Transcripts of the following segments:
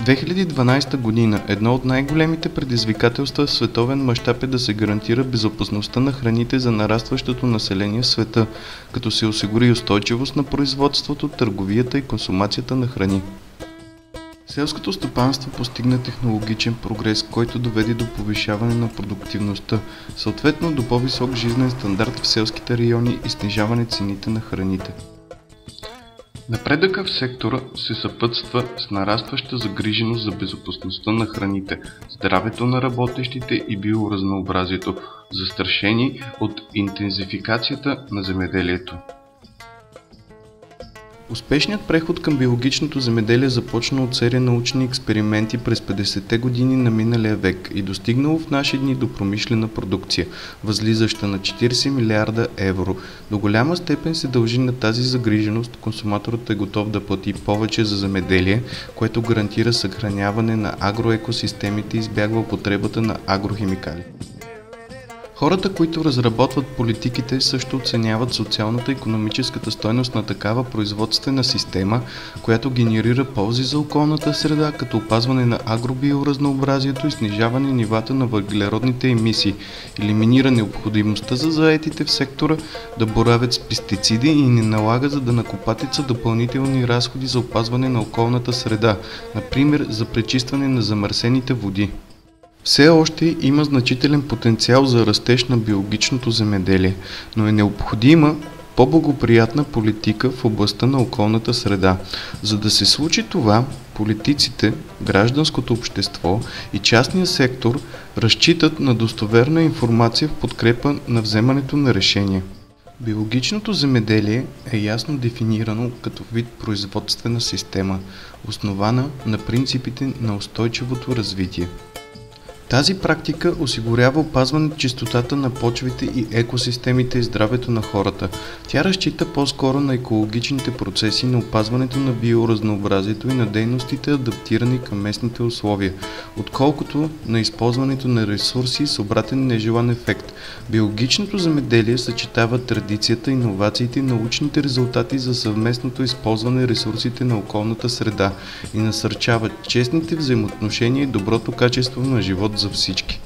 2012 година едно от най-големите предизвикателства в световен мащаб е да се гарантира безопасността на храните за нарастващото население в света, като се осигури устойчивост на производството, търговията и консумацията на храни. Селското стопанство постигна технологичен прогрес, който доведе до повишаване на продуктивността, съответно до по-висок жизнен стандарт в селските райони и снижаване цените на храните. Напредъкът в сектора се съпътства с нарастваща загриженост за безопасността на храните, здравето на работещите и биоразнообразието, застрашени от интензификацията на земеделието. Успешният преход към биологичното земеделие започна от серия научни експерименти през 50-те години на миналия век и достигнало в наши дни до промишлена продукция, възлизаща на 40 милиарда евро. До голяма степен се дължи на тази загриженост, консуматорът е готов да плати повече за земеделие, което гарантира съхраняване на агроекосистемите и избягва употребата на агрохимикали. Хората, които разработват политиките, също оценяват социалната и икономическата стойност на такава производствена система, която генерира ползи за околната среда, като опазване на агробиоразнообразието и снижаване нивата на въглеродните емисии, елиминира необходимостта за заетите в сектора да боравят с пестициди и не налага за данъкоплатеца допълнителни разходи за опазване на околната среда, например за пречистване на замърсените води. Все още има значителен потенциал за растеж на биологичното земеделие, но е необходима по-благоприятна политика в областта на околната среда. За да се случи това, политиците, гражданското общество и частния сектор разчитат на достоверна информация в подкрепа на вземането на решения. Биологичното земеделие е ясно дефинирано като вид производствена система, основана на принципите на устойчивото развитие. Тази практика осигурява опазване чистотата на почвите и екосистемите и здравето на хората. Тя разчита по-скоро на екологичните процеси, на опазването на биоразнообразието и на дейностите, адаптирани към местните условия, отколкото на използването на ресурси с обратен нежелан ефект. Биологичното земеделие съчетава традицията, иновациите и научните резултати за съвместното използване ресурсите на околната среда и насърчава честните взаимоотношения и доброто качество на живот за всички.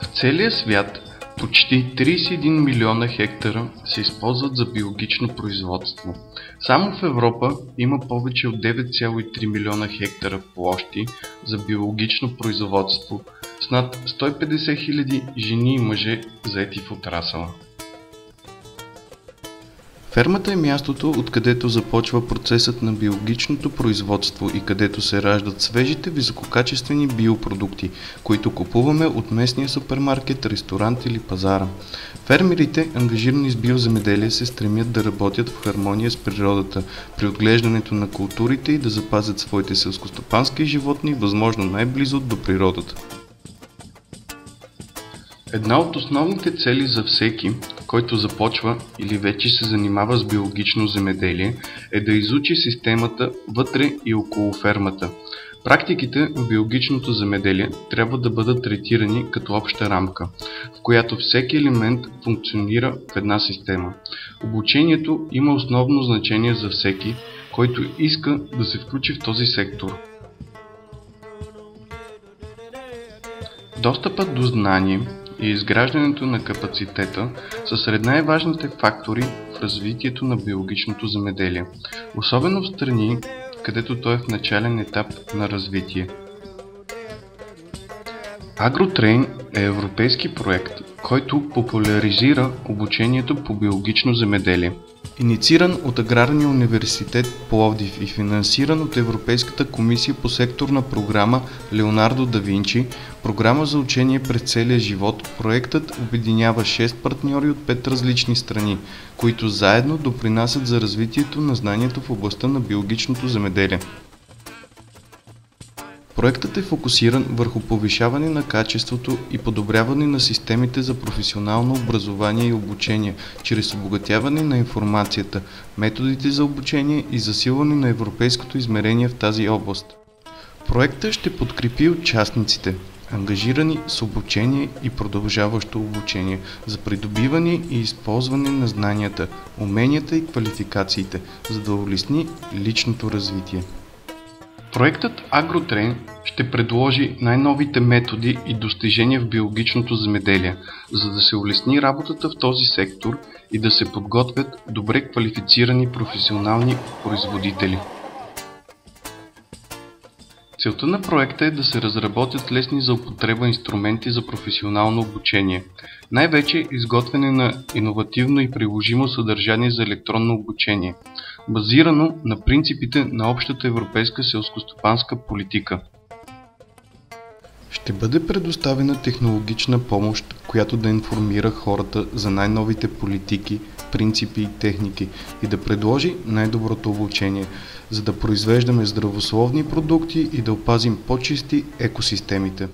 В целия свят почти 31 милиона хектара се използват за биологично производство. Само в Европа има повече от 9,3 милиона хектара площи за биологично производство с над 150 хиляди жени и мъже заети в отрасъла. Фермата е мястото, откъдето започва процесът на биологичното производство и където се раждат свежите висококачествени биопродукти, които купуваме от местния супермаркет, ресторант или пазара. Фермерите, ангажирани с биоземеделие, се стремят да работят в хармония с природата при отглеждането на културите и да запазят своите селскостопански животни възможно най-близо до природата. Една от основните цели за всеки, който започва или вече се занимава с биологично земеделие, е да изучи системата вътре и около фермата. Практиките в биологичното земеделие трябва да бъдат третирани като обща рамка, в която всеки елемент функционира в една система. Обучението има основно значение за всеки, който иска да се включи в този сектор. Достъпът до знание и изграждането на капацитета са сред най-важните фактори в развитието на биологичното земеделие, особено в страни, където той е в начален етап на развитие. AgroTrain е европейски проект, който популяризира обучението по биологично земеделие. Иницииран от Аграрния университет Пловдив и финансиран от Европейската комисия по секторна програма Леонардо да Винчи, програма за учение през целия живот, проектът обединява 6 партньори от 5 различни страни, които заедно допринасят за развитието на знанието в областта на биологичното земеделие. Проектът е фокусиран върху повишаване на качеството и подобряване на системите за професионално образование и обучение, чрез обогатяване на информацията, методите за обучение и засилване на европейското измерение в тази област. Проектът ще подкрепи участниците, ангажирани с обучение и продължаващо обучение, за придобиване и използване на знанията, уменията и квалификациите, за да улесни личното развитие. Проектът AgroTrain ще предложи най-новите методи и достижения в биологичното земеделие, за да се улесни работата в този сектор и да се подготвят добре квалифицирани професионални производители. Целта на проекта е да се разработят лесни за употреба инструменти за професионално обучение, най-вече изготвяне на иновативно и приложимо съдържание за електронно обучение, базирано на принципите на общата европейска селскостопанска политика. Ще бъде предоставена технологична помощ, която да информира хората за най-новите политики, принципи и техники и да предложи най-доброто обучение, за да произвеждаме здравословни продукти и да опазим по-чисти екосистемите.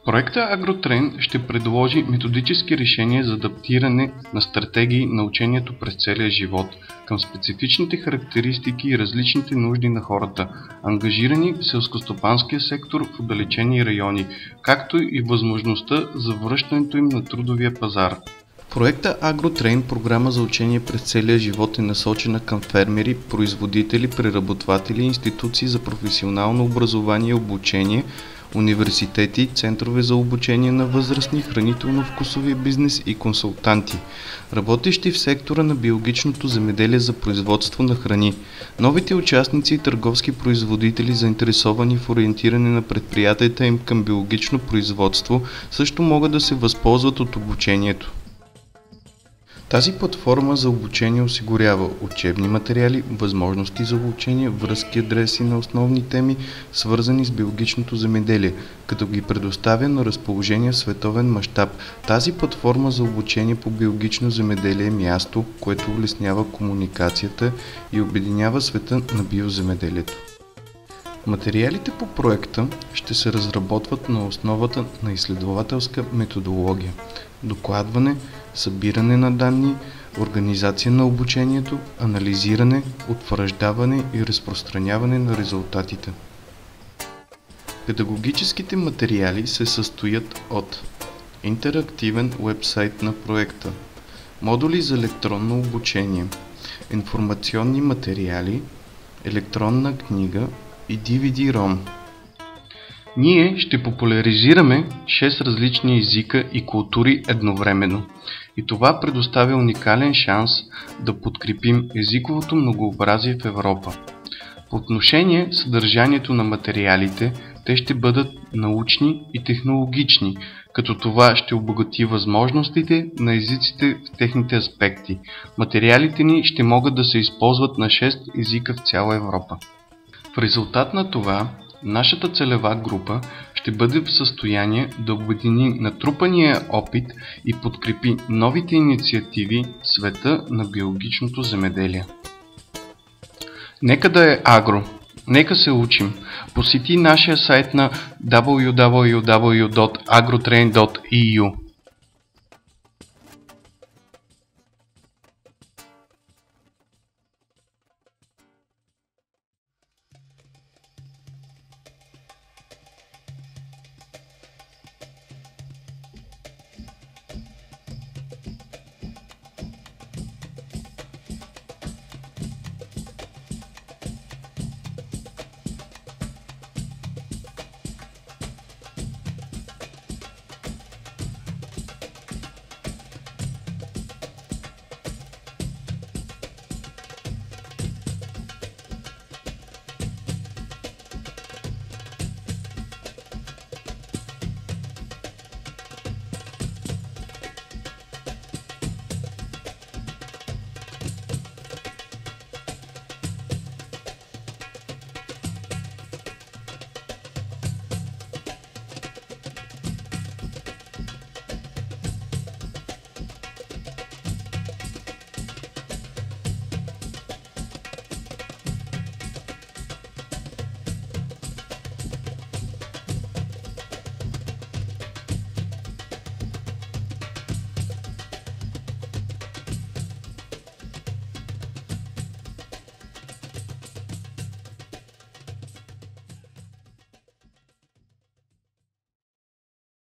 Проектът AgroTrain ще предложи методически решения за адаптиране на стратегии на учението през целия живот към специфичните характеристики и различните нужди на хората, ангажирани в селскостопанския сектор в отдалечени райони, както и възможността за връщането им на трудовия пазар. Проекта AgroTrain, програма за учение през целия живот, е насочена към фермери, производители, преработватели, институции за професионално образование и обучение, университети, центрове за обучение на възрастни, хранително-вкусовия бизнес и консултанти, работещи в сектора на биологичното земеделие за производство на храни. Новите участници и търговски производители, заинтересовани в ориентиране на предприятията им към биологично производство, също могат да се възползват от обучението. Тази платформа за обучение осигурява учебни материали, възможности за обучение, връзки, адреси на основни теми, свързани с биологичното земеделие, като ги предоставя на разположение в световен мащаб. Тази платформа за обучение по биологично земеделие е място, което улеснява комуникацията и обединява света на биоземеделието. Материалите по проекта ще се разработват на основата на изследователска методология, докладване, събиране на данни, организация на обучението, анализиране, утвърждаване и разпространяване на резултатите. Педагогическите материали се състоят от интерактивен уебсайт на проекта, модули за електронно обучение, информационни материали, електронна книга и DVD-ROM. Ние ще популяризираме 6 различни езика и култури едновременно. И това предоставя уникален шанс да подкрепим езиковото многообразие в Европа. По отношение съдържанието на материалите, те ще бъдат научни и технологични, като това ще обогати възможностите на езиците в техните аспекти. Материалите ни ще могат да се използват на 6 езика в цяла Европа. В резултат на това, нашата целева група ще бъде в състояние да обедини натрупания опит и подкрепи новите инициативи в света на биологичното земеделие. Нека да е агро, нека се учим. Посети нашия сайт на www.agrotrain.eu.